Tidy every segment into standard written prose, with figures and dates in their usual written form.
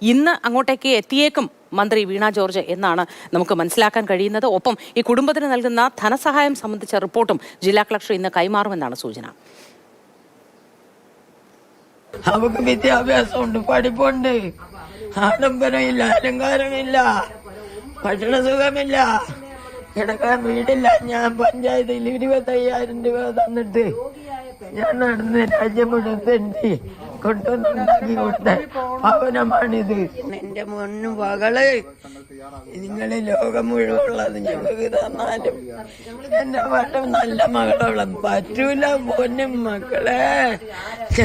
ഇന്ന് അങ്ങോട്ടേക്ക് എത്തിയേക്കും മന്ത്രി വീണ ജോർജ് എന്നാണ് നമുക്ക് മനസ്സിലാക്കാൻ കഴിയുന്നത്. ഒപ്പം ഈ കുടുംബത്തിന് നൽകുന്ന ധനസഹായം സംബന്ധിച്ച റിപ്പോർട്ടും ജില്ലാ കളക്ടർ ഇന്ന് കൈമാറുമെന്നാണ് സൂചന. അവർക്ക് വിദ്യാഭ്യാസമുണ്ട്, പഠിപ്പുണ്ട്, ആഡംബരമില്ല, അലങ്കാരമില്ല, ഭക്ഷണ സുഖമില്ല, കിടക്കാൻ വീടില്ല. ഞാൻ പഞ്ചായത്തിൽ 25,000 രൂപ തന്നിട്ട് ഞാൻ നടന്ന് രാജ്യം മുഴുവൻ തെണ്ടി കൊണ്ടുവന്നുണ്ടാക്കി കൊടുത്ത ഭവനമാണിത്. എന്റെ മോനും മകള് നിങ്ങള് ലോകം മുഴുവനുള്ളത് ഞങ്ങൾക്ക് തന്നാലും എന്റെ വളരെ നല്ല മകളോളം പറ്റൂല. പൊന്നും മക്കളെ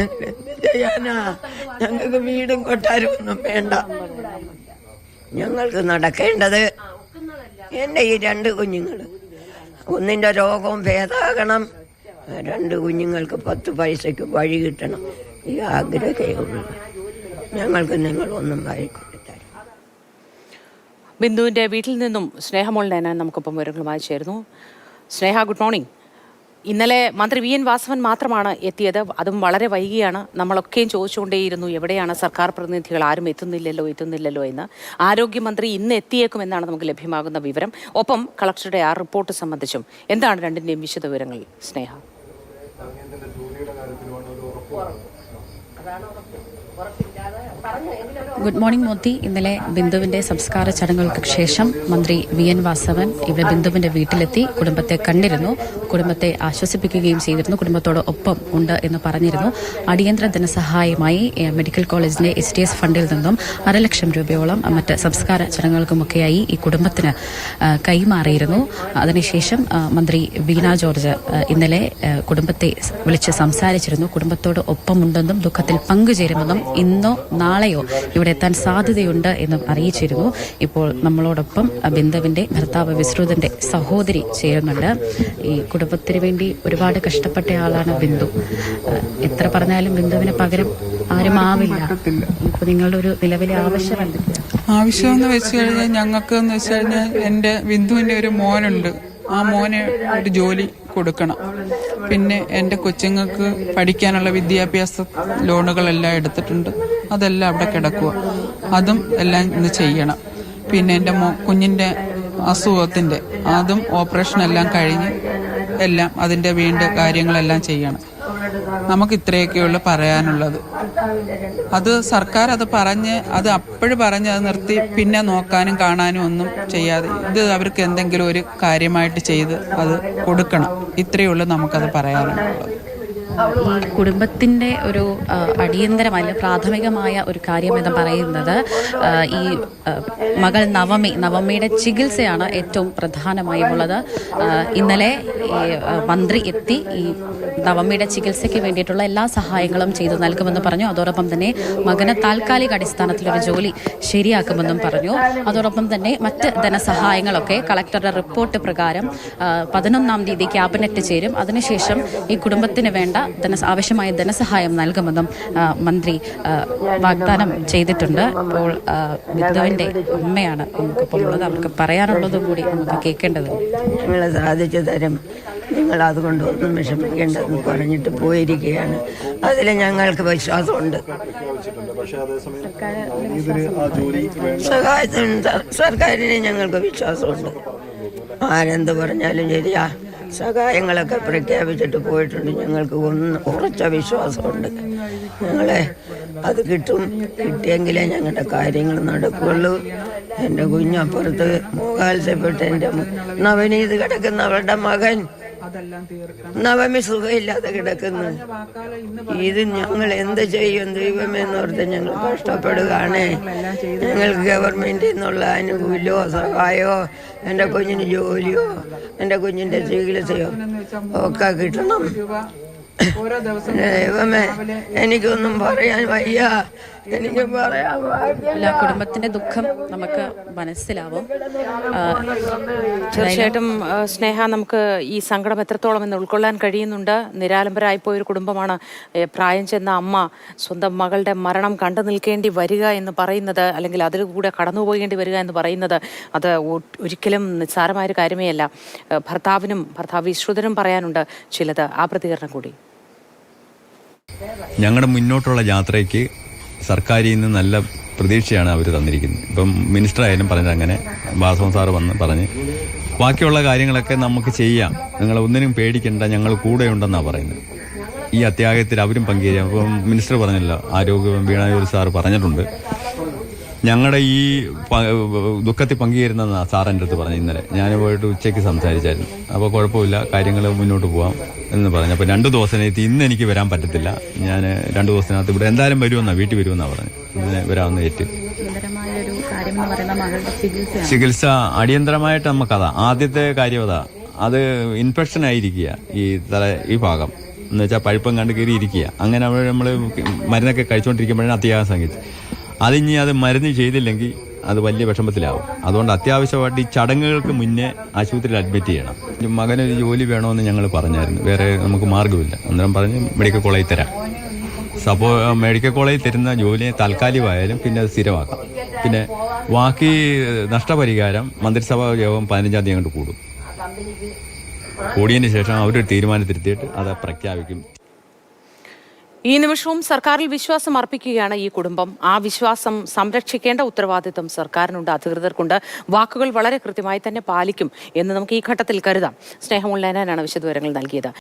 എന്ത് ചെയ്യാനാ? ഞങ്ങൾക്ക് വീടും കൊട്ടാരും ഒന്നും വേണ്ട. ഞങ്ങൾക്ക് നടക്കേണ്ടത് എന്റെ ഈ 2 കുഞ്ഞുങ്ങള്, ഒന്നിന്റെ രോഗവും ഭേദാകണം, 2 കുഞ്ഞുങ്ങൾക്ക് 10 പൈസയ്ക്ക് വഴി കിട്ടണം. ഈ ആഗ്രഹമേ ഉള്ളൂ. ഞങ്ങൾക്ക് നിങ്ങളൊന്നും വായിക്കൊടുത്തരും. ബിന്ദുവിന്റെ വീട്ടിൽ നിന്നും സ്നേഹമോൾ നേനാൻ നമുക്കൊപ്പം വിവരങ്ങളുമായി ചേരുന്നു. സ്നേഹ, ഗുഡ് മോർണിംഗ്. ഇന്നലെ മന്ത്രി വി എൻ വാസവൻ മാത്രമാണ് എത്തിയത്. അതും വളരെ വൈകിയാണ്. നമ്മളൊക്കെയും ചോദിച്ചുകൊണ്ടേയിരുന്നു എവിടെയാണ് സർക്കാർ പ്രതിനിധികൾ, ആരും എത്തുന്നില്ലല്ലോ എന്ന്. ആരോഗ്യമന്ത്രി ഇന്ന് എത്തിയേക്കുമെന്നാണ് നമുക്ക് ലഭ്യമാകുന്ന വിവരം. ഒപ്പം കളക്ടറുടെ ആ റിപ്പോർട്ട് സംബന്ധിച്ചും എന്താണ് രണ്ടിന്റെയും വിശദ വിവരങ്ങൾ സ്നേഹ? Good morning Moti. ഇന്നലെ ബിന്ദുവിന്റെ സംസ്കാര ചടങ്ങുകൾക്ക് ശേഷം മന്ത്രി വി എൻ വാസവൻ ഇവിടെ ബിന്ദുവിന്റെ വീട്ടിലെത്തി കുടുംബത്തെ കണ്ടിരുന്നു, കുടുംബത്തെ ആശ്വസിപ്പിക്കുകയും ചെയ്തിരുന്നു. കുടുംബത്തോട് ഒപ്പം ഉണ്ട് എന്ന് പറഞ്ഞിരുന്നു. അടിയന്തര ധനസഹായമായി മെഡിക്കൽ കോളേജിന്റെ HTS ഫണ്ടിൽ നിന്നും 1,00,000 രൂപയോളം മറ്റ് സംസ്കാര ചടങ്ങുകൾക്കുമൊക്കെയായി ഈ കുടുംബത്തിന് കൈമാറിയിരുന്നു. അതിനുശേഷം മന്ത്രി വീണ ജോർജ് ഇന്നലെ കുടുംബത്തെ വിളിച്ച് സംസാരിച്ചിരുന്നു. കുടുംബത്തോട് ഒപ്പമുണ്ടെന്നും ദുഃഖത്തിൽ പങ്കുചേരുമെന്നും ഇന്നോ നാളെയോ ഇവിടെ എത്താൻ സാധ്യതയുണ്ട് എന്നും അറിയിച്ചിരുന്നു. ഇപ്പോൾ നമ്മളോടൊപ്പം ബിന്ദുവിന്റെ ഭർത്താവ് വിശ്രുതന്റെ സഹോദരി ചേരുന്നുണ്ട്. ഈ കുടുംബത്തിന് വേണ്ടി ഒരുപാട് കഷ്ടപ്പെട്ട ആളാണ് ബിന്ദു. എത്ര പറഞ്ഞാലും ബിന്ദുവിന് പകരം ആരും ആവില്ല. ഇപ്പൊ നിങ്ങളുടെ ഒരു നിലവിലെ ആവശ്യം എന്ന് വെച്ച് കഴിഞ്ഞാൽ ഞങ്ങൾക്ക് എന്ന് വെച്ച് കഴിഞ്ഞാൽ എന്റെ ബിന്ദുവിന്റെ ഒരു മോനുണ്ട്. ആ മോന് ഒരു ജോലി കൊടുക്കണം. പിന്നെ എൻ്റെ കൊച്ചുങ്ങൾക്ക് പഠിക്കാനുള്ള വിദ്യാഭ്യാസ ലോണുകളെല്ലാം എടുത്തിട്ടുണ്ട്. അതെല്ലാം അവിടെ കിടക്കുക. അതും എല്ലാം ഇന്ന് ചെയ്യണം. പിന്നെ എൻ്റെ കുഞ്ഞിൻ്റെ അസുഖത്തിൻ്റെ അതും ഓപ്പറേഷൻ എല്ലാം കഴിഞ്ഞ് എല്ലാം അതിൻ്റെ വീണ്ടും കാര്യങ്ങളെല്ലാം ചെയ്യണം. നമുക്ക് ഇത്രയൊക്കെയുള്ളൂ പറയാനുള്ളത്. അത് സർക്കാർ അത് അപ്പോഴും പറഞ്ഞ് അത് നിർത്തി പിന്നെ നോക്കാനും കാണാനും ഒന്നും ചെയ്യാതെ ഇത് അവർക്ക് എന്തെങ്കിലും ഒരു കാര്യമായിട്ട് ചെയ്ത് അത് കൊടുക്കണം. ഇത്രയേ ഉള്ളൂ നമുക്കത് പറയാനുള്ളത്. ഈ കുടുംബത്തിന്റെ ഒരു അടിയന്തരമായ പ്രാഥമികമായ ഒരു കാര്യം എന്ന് പറയുന്നത് ഈ മകൾ നവമിയുടെ ചികിത്സയാണ് ഏറ്റവും പ്രധാനമായുമുള്ളത്. ഇന്നലെ മന്ത്രി എത്തി ഈ നവമിയുടെ ചികിത്സയ്ക്ക് വേണ്ടിയിട്ടുള്ള എല്ലാ സഹായങ്ങളും ചെയ്തു നൽകുമെന്ന് പറഞ്ഞു. അതോടൊപ്പം തന്നെ മകന് താൽക്കാലിക അടിസ്ഥാനത്തിലൊരു ജോലി ശരിയാക്കുമെന്നും പറഞ്ഞു. അതോടൊപ്പം തന്നെ മറ്റ് ധനസഹായങ്ങളൊക്കെ കളക്ടറുടെ റിപ്പോർട്ട് പ്രകാരം 11-ാം തീയതി ക്യാബിനറ്റ് ചേരും. അതിനുശേഷം ഈ കുടുംബത്തിന് വേണ്ട ആവശ്യമായ ധനസഹായം നൽകുമെന്നും മന്ത്രി വാഗ്ദാനം ചെയ്തിട്ടുണ്ട്. ഇപ്പോൾ ബിന്ദുവിന്റെ അമ്മയാണ് നമുക്കിപ്പോൾ ഉള്ളത്. അവർക്ക് പറയാനുള്ളതും കൂടി നമുക്ക് കേൾക്കേണ്ടത്. ഞങ്ങളെ സാധിച്ചു തരും, നിങ്ങൾ അതുകൊണ്ട് ഒന്നും വിഷമിക്കേണ്ടെന്ന് പറഞ്ഞിട്ട് പോയിരിക്കുകയാണ്. അതിൽ ഞങ്ങൾക്ക് വിശ്വാസമുണ്ട്. സർക്കാരിനെ ഞങ്ങൾക്ക് വിശ്വാസമുണ്ട്. ആരെന്ത് പറഞ്ഞാലും ശരിയാ, സഹായങ്ങളൊക്കെ പ്രഖ്യാപിച്ചിട്ട് പോയിട്ടുണ്ട്. ഞങ്ങൾക്ക് ഉറച്ച വിശ്വാസമുണ്ട്. ഞങ്ങളെ അത് കിട്ടിയെങ്കിലേ ഞങ്ങളുടെ കാര്യങ്ങൾ നടക്കുള്ളൂ. എൻ്റെ കുഞ്ഞപ്പുറത്ത് മോകാത്സ്യപ്പെട്ട് എൻ്റെ നവനീത് കിടക്കുന്ന അവളുടെ മകൻ നവമി സുഖമില്ലാതെ കിടക്കുന്നു. ഇത് ഞങ്ങൾ എന്ത് ചെയ്യും ദൈവമെന്നോർത്ത് ഞങ്ങൾ കഷ്ടപ്പെടുകയാണ്. ഞങ്ങൾക്ക് ഗവൺമെന്റിൽ നിന്നുള്ള ആനുകൂല്യമോ സഹായമോ എൻ്റെ കുഞ്ഞിന് ജോലിയോ എൻ്റെ കുഞ്ഞിൻ്റെ ചികിത്സയോ ഒക്കെ കിട്ടണം. ദൈവമേ, എനിക്കൊന്നും പറയാൻ വയ്യ. എനിക്ക് പറയാൻ എല്ലാ കുടുംബത്തിന്റെ ദുഃഖം നമുക്ക് മനസ്സിലാവും. തീർച്ചയായിട്ടും സ്നേഹ, നമുക്ക് ഈ സങ്കടം എത്രത്തോളം എന്ന് ഉൾക്കൊള്ളാൻ കഴിയുന്നുണ്ട്. നിരാലംബരായിപ്പോയൊരു കുടുംബമാണ്. പ്രായം ചെന്ന അമ്മ സ്വന്തം മകളുടെ മരണം കണ്ടു നിൽക്കേണ്ടി വരിക എന്ന് പറയുന്നത്, അല്ലെങ്കിൽ അതിലൂടെ കടന്നുപോകേണ്ടി വരിക എന്ന് പറയുന്നത്, അത് ഒരിക്കലും നിസ്സാരമായൊരു കാര്യമേ അല്ല. ഭർത്താവ് വിശ്രുതനും പറയാനുണ്ട് ചിലത്. ആ പ്രതികരണം കൂടി. ഞങ്ങളുടെ മുന്നോട്ടുള്ള യാത്രയ്ക്ക് സർക്കാരിൽ നിന്ന് നല്ല പ്രതീക്ഷയാണ് അവർ തന്നിരിക്കുന്നത്. ഇപ്പം മിനിസ്റ്റർ ആയാലും പറഞ്ഞത് അങ്ങനെ, വാസവൻ സാറ് വന്ന് പറഞ്ഞ് ബാക്കിയുള്ള കാര്യങ്ങളൊക്കെ നമുക്ക് ചെയ്യാം, നിങ്ങൾ ഒന്നിനും പേടിക്കേണ്ട, ഞങ്ങൾ കൂടെയുണ്ടെന്നാണ് പറയുന്നത്. ഈ അത്യാഹിതത്തിൽ അവരും പങ്കുചേരാം. അപ്പം മിനിസ്റ്റർ പറഞ്ഞല്ലോ, ആരോഗ്യ വീണ ജോർജ് സാറ് പറഞ്ഞിട്ടുണ്ട്, ഞങ്ങളുടെ ഈ ദുഃഖത്തിൽ പങ്കുചേരുന്ന സാർ എൻ്റെ അടുത്ത് പറഞ്ഞു ഇന്നലെ. ഞാൻ പോയിട്ട് ഉച്ചയ്ക്ക് സംസാരിച്ചായിരുന്നു. അപ്പോൾ കുഴപ്പമില്ല, കാര്യങ്ങൾ മുന്നോട്ട് പോകാം എന്ന് പറഞ്ഞു. അപ്പോൾ 2 ദിവസത്തിനകത്ത് ഇന്ന് എനിക്ക് വരാൻ പറ്റത്തില്ല, ഞാൻ 2 ദിവസത്തിനകത്ത് ഇവിടെ എന്തായാലും വരുമെന്നാണ്, വീട്ടിൽ വരുമെന്നാണ് പറഞ്ഞു. ഇന്ന് വരാമെന്ന് ഏറ്റ്. ചികിത്സ അടിയന്തരമായിട്ട് നമുക്കതാ ആദ്യത്തെ കാര്യം, അത് ഇൻഫെക്ഷൻ ആയിരിക്കുക ഈ ഭാഗം എന്ന് വെച്ചാൽ പഴുപ്പം കണ്ട് കയറി ഇരിക്കുക. അങ്ങനെ നമ്മൾ മരുന്നൊക്കെ കഴിച്ചുകൊണ്ടിരിക്കുമ്പോഴാണ് അത്യാവശ്യം സംഗീതം. അതിനി അത് മരുന്ന് ചെയ്തില്ലെങ്കിൽ അത് വലിയ വിഷമത്തിലാവും. അതുകൊണ്ട് അത്യാവശ്യമായിട്ട് ഈ ചടങ്ങുകൾക്ക് മുന്നേ ആശുപത്രിയിൽ അഡ്മിറ്റ് ചെയ്യണം. മകനൊരു ജോലി വേണമെന്ന് ഞങ്ങൾ പറഞ്ഞായിരുന്നു, വേറെ നമുക്ക് മാർഗ്ഗമില്ല. അന്നേരം പറഞ്ഞ് മെഡിക്കൽ കോളേജിൽ തരാം. അപ്പോൾ മെഡിക്കൽ കോളേജിൽ തരുന്ന ജോലിയെ താൽക്കാലികമായാലും പിന്നെ അത് സ്ഥിരമാക്കാം. പിന്നെ ബാക്കി നഷ്ടപരിഹാരം മന്ത്രിസഭാ യോഗം 15-ാം തീയതി അങ്ങോട്ട് കൂടും. കൂടിയതിന് ശേഷം അവരൊരു തീരുമാനത്തിരുത്തിയിട്ട് അത് പ്രഖ്യാപിക്കും. ഈ നിമിഷവും സർക്കാരിൽ വിശ്വാസം അർപ്പിക്കുകയാണ് ഈ കുടുംബം. ആ വിശ്വാസം സംരക്ഷിക്കേണ്ട ഉത്തരവാദിത്വം സർക്കാരിനുണ്ട്, അധികൃതർക്കുണ്ട്. വാക്കുകൾ വളരെ കൃത്യമായി തന്നെ പാലിക്കും എന്ന് നമുക്ക് ഈ ഘട്ടത്തിൽ കരുതാം. സ്നേഹമുള്ളതിനാണ് വിശദവിവരങ്ങൾ നൽകിയത്.